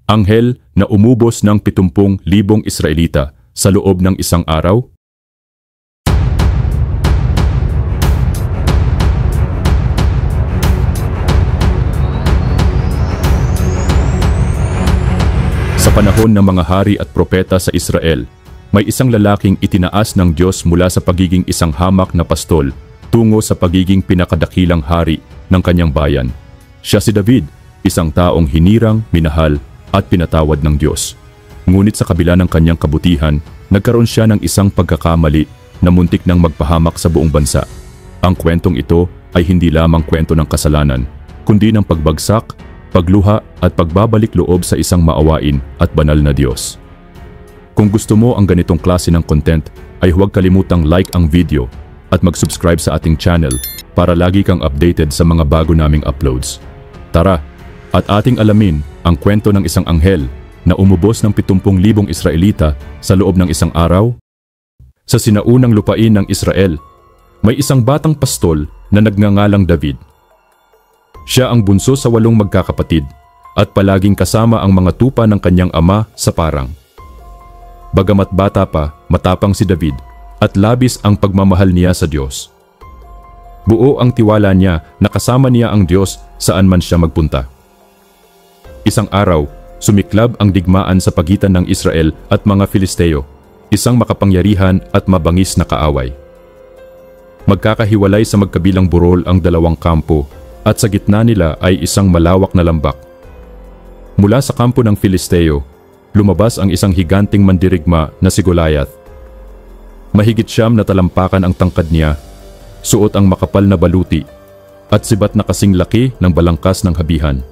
Anghel na umubos ng 70,000 Israelita sa loob ng isang araw? Sa panahon ng mga hari at propeta sa Israel, may isang lalaking itinaas ng Diyos mula sa pagiging isang hamak na pastol tungo sa pagiging pinakadakilang hari ng kanyang bayan. Siya si David, isang taong hinirang, minahal, at pinatawad ng Diyos. Ngunit sa kabila ng kanyang kabutihan, nagkaroon siya ng isang pagkakamali na muntik nang magpahamak sa buong bansa. Ang kwentong ito ay hindi lamang kwento ng kasalanan, kundi ng pagbagsak, pagluha at pagbabalik loob sa isang maawain at banal na Diyos. Kung gusto mo ang ganitong klase ng content, ay huwag kalimutang like ang video at mag-subscribe sa ating channel para lagi kang updated sa mga bago naming uploads. Tara, at ating alamin ang kwento ng isang anghel na umubos ng 70,000 Israelita sa loob ng isang araw. Sa sinaunang lupain ng Israel, may isang batang pastol na nagngangalang David. Siya ang bunso sa 8 magkakapatid at palaging kasama ang mga tupa ng kanyang ama sa parang. Bagamat bata pa, matapang si David at labis ang pagmamahal niya sa Diyos. Buo ang tiwala niya na kasama niya ang Diyos saan man siya magpunta. Isang araw, sumiklab ang digmaan sa pagitan ng Israel at mga Filisteo, isang makapangyarihan at mabangis na kaaway. Magkakahiwalay sa magkabilang burol ang dalawang kampo at sa gitna nila ay isang malawak na lambak. Mula sa kampo ng Filisteo, lumabas ang isang higanting mandirigma na si Goliath. Mahigit 9 na talampakan ang tangkad niya, suot ang makapal na baluti, at sibat na kasing laki ng balangkas ng habihan.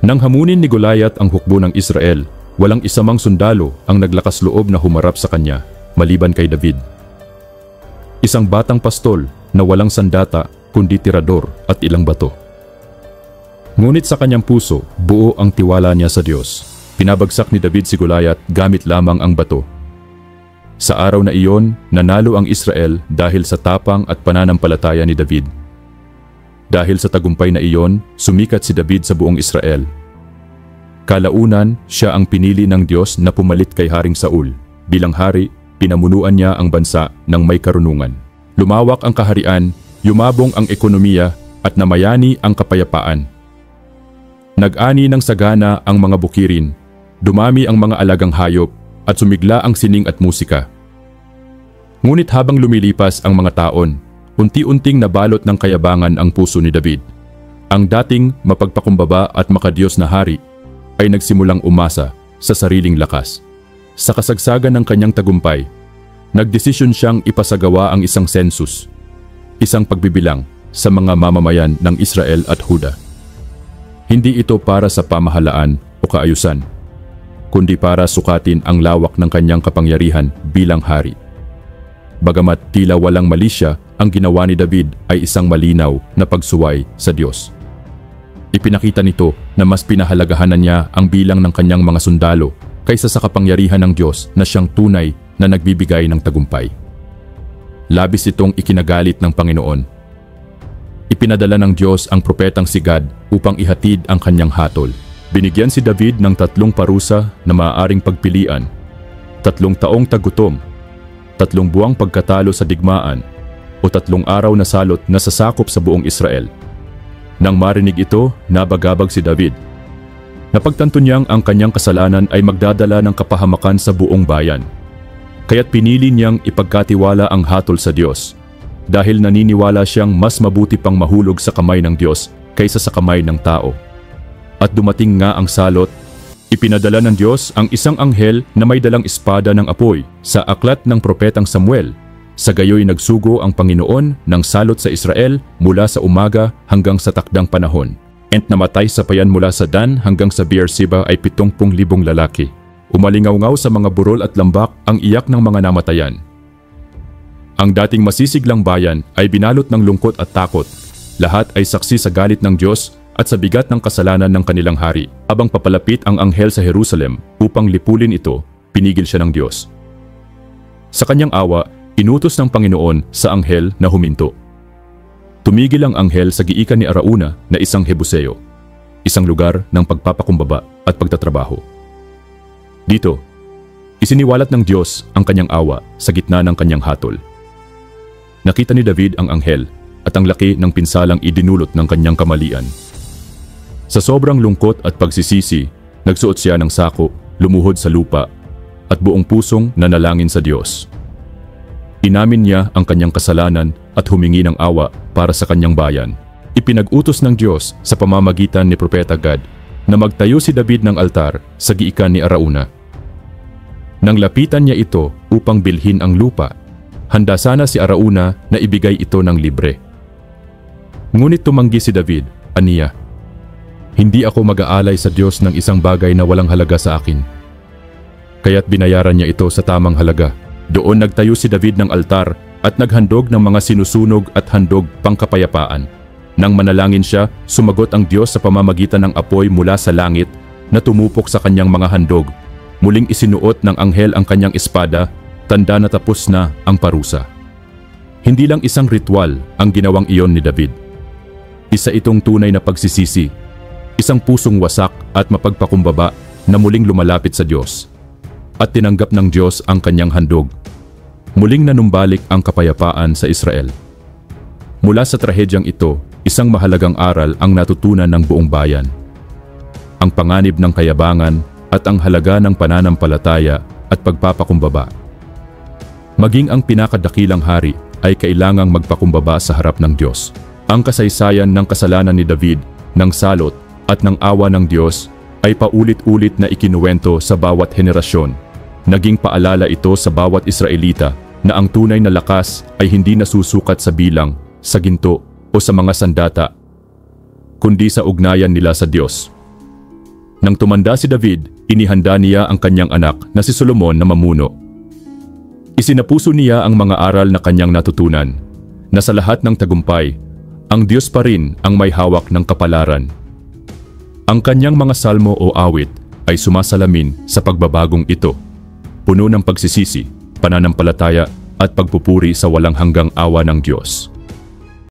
Nang hamunin ni Goliath ang hukbo ng Israel, walang isa mang sundalo ang naglakas loob na humarap sa kanya, maliban kay David. Isang batang pastol na walang sandata kundi tirador at ilang bato. Ngunit sa kanyang puso, buo ang tiwala niya sa Diyos. Pinabagsak ni David si Goliath gamit lamang ang bato. Sa araw na iyon, nanalo ang Israel dahil sa tapang at pananampalataya ni David. Dahil sa tagumpay na iyon, sumikat si David sa buong Israel. Kalaunan, siya ang pinili ng Diyos na pumalit kay Haring Saul. Bilang hari, pinamunuan niya ang bansa ng may karunungan. Lumawak ang kaharian, yumabong ang ekonomiya at namayani ang kapayapaan. Nag-ani ng sagana ang mga bukirin, dumami ang mga alagang hayop at sumigla ang sining at musika. Ngunit habang lumilipas ang mga taon, unti-unting nabalot ng kayabangan ang puso ni David. Ang dating mapagpakumbaba at makadiyos na hari ay nagsimulang umasa sa sariling lakas. Sa kasagsagan ng kanyang tagumpay, nagdesisyon siyang ipasagawa ang isang census, isang pagbibilang sa mga mamamayan ng Israel at Huda. Hindi ito para sa pamahalaan o kaayusan, kundi para sukatin ang lawak ng kanyang kapangyarihan bilang hari. Bagamat tila walang mali siya, ang ginawa ni David ay isang malinaw na pagsuway sa Diyos. Ipinakita nito na mas pinahalagahan niya ang bilang ng kanyang mga sundalo kaysa sa kapangyarihan ng Diyos na siyang tunay na nagbibigay ng tagumpay. Labis itong ikinagalit ng Panginoon. Ipinadala ng Diyos ang propetang si Gad upang ihatid ang kanyang hatol. Binigyan si David ng 3 parusa na maaaring pagpilian, 3 taong tagutom, 3 buwang pagkatalo sa digmaan, o 3 araw na salot na sasakop sa buong Israel. Nang marinig ito, nabagabag si David. Napagtanto niyang ang kanyang kasalanan ay magdadala ng kapahamakan sa buong bayan. Kaya't pinili niyang ipagkatiwala ang hatol sa Diyos, dahil naniniwala siyang mas mabuti pang mahulog sa kamay ng Diyos kaysa sa kamay ng tao. At dumating nga ang salot, ipinadala ng Diyos ang isang anghel na may dalang espada ng apoy sa aklat ng propetang Samuel. Sa gayoy nagsugo ang Panginoon ng salot sa Israel mula sa umaga hanggang sa takdang panahon. And namatay sa payan mula sa Dan hanggang sa Beersheba ay 70,000 lalaki. Umalingaw-ngaw sa mga burol at lambak ang iyak ng mga namatayan. Ang dating masisiglang bayan ay binalot ng lungkot at takot. Lahat ay saksi sa galit ng Diyos at sa bigat ng kasalanan ng kanilang hari. Habang papalapit ang anghel sa Jerusalem upang lipulin ito, pinigil siya ng Diyos. Sa kanyang awa, inutos ng Panginoon sa anghel na huminto. Tumigil ang anghel sa giikan ni Arauna na isang Hebuseo. isang lugar ng pagpapakumbaba at pagtatrabaho. Dito, isiniwalat ng Diyos ang kanyang awa sa gitna ng kanyang hatol. Nakita ni David ang anghel at ang laki ng pinsalang idinulot ng kanyang kamalian. Sa sobrang lungkot at pagsisisi, nagsuot siya ng sako, lumuhod sa lupa, at buong pusong nanalangin sa Diyos. Inamin niya ang kanyang kasalanan at humingi ng awa para sa kanyang bayan. Ipinag-utos ng Diyos sa pamamagitan ni Propeta Gad na magtayo si David ng altar sa giikan ni Arauna. Nang lapitan niya ito upang bilhin ang lupa, handa sana si Arauna na ibigay ito ng libre. Ngunit tumanggi si David, aniya, "Hindi ako mag-aalay sa Diyos ng isang bagay na walang halaga sa akin." Kaya't binayaran niya ito sa tamang halaga. Doon nagtayo si David ng altar at naghandog ng mga sinusunog at handog pangkapayapaan. Nang manalangin siya, sumagot ang Diyos sa pamamagitan ng apoy mula sa langit na tumupok sa kanyang mga handog. Muling isinuot ng anghel ang kanyang espada, tanda na tapos na ang parusa. Hindi lang isang ritual ang ginawang iyon ni David. Isa itong tunay na pagsisisi, isang pusong wasak at mapagpakumbaba na muling lumalapit sa Diyos. At tinanggap ng Diyos ang kanyang handog. Muling nanumbalik ang kapayapaan sa Israel. Mula sa trahedyang ito, isang mahalagang aral ang natutunan ng buong bayan. Ang panganib ng kayabangan at ang halaga ng pananampalataya at pagpapakumbaba. Maging ang pinakadakilang hari ay kailangang magpakumbaba sa harap ng Diyos. Ang kasaysayan ng kasalanan ni David, ng salot at ng awa ng Diyos ay paulit-ulit na ikinuwento sa bawat henerasyon. Naging paalala ito sa bawat Israelita na ang tunay na lakas ay hindi nasusukat sa bilang, sa ginto o sa mga sandata, kundi sa ugnayan nila sa Diyos. Nang tumanda si David, inihanda niya ang kanyang anak na si Solomon na mamuno. Isinapuso niya ang mga aral na kanyang natutunan, na sa lahat ng tagumpay, ang Diyos pa rin ang may hawak ng kapalaran. Ang kanyang mga salmo o awit ay sumasalamin sa pagbabagong ito, puno ng pagsisisi, pananampalataya at pagpupuri sa walang hanggang awa ng Diyos.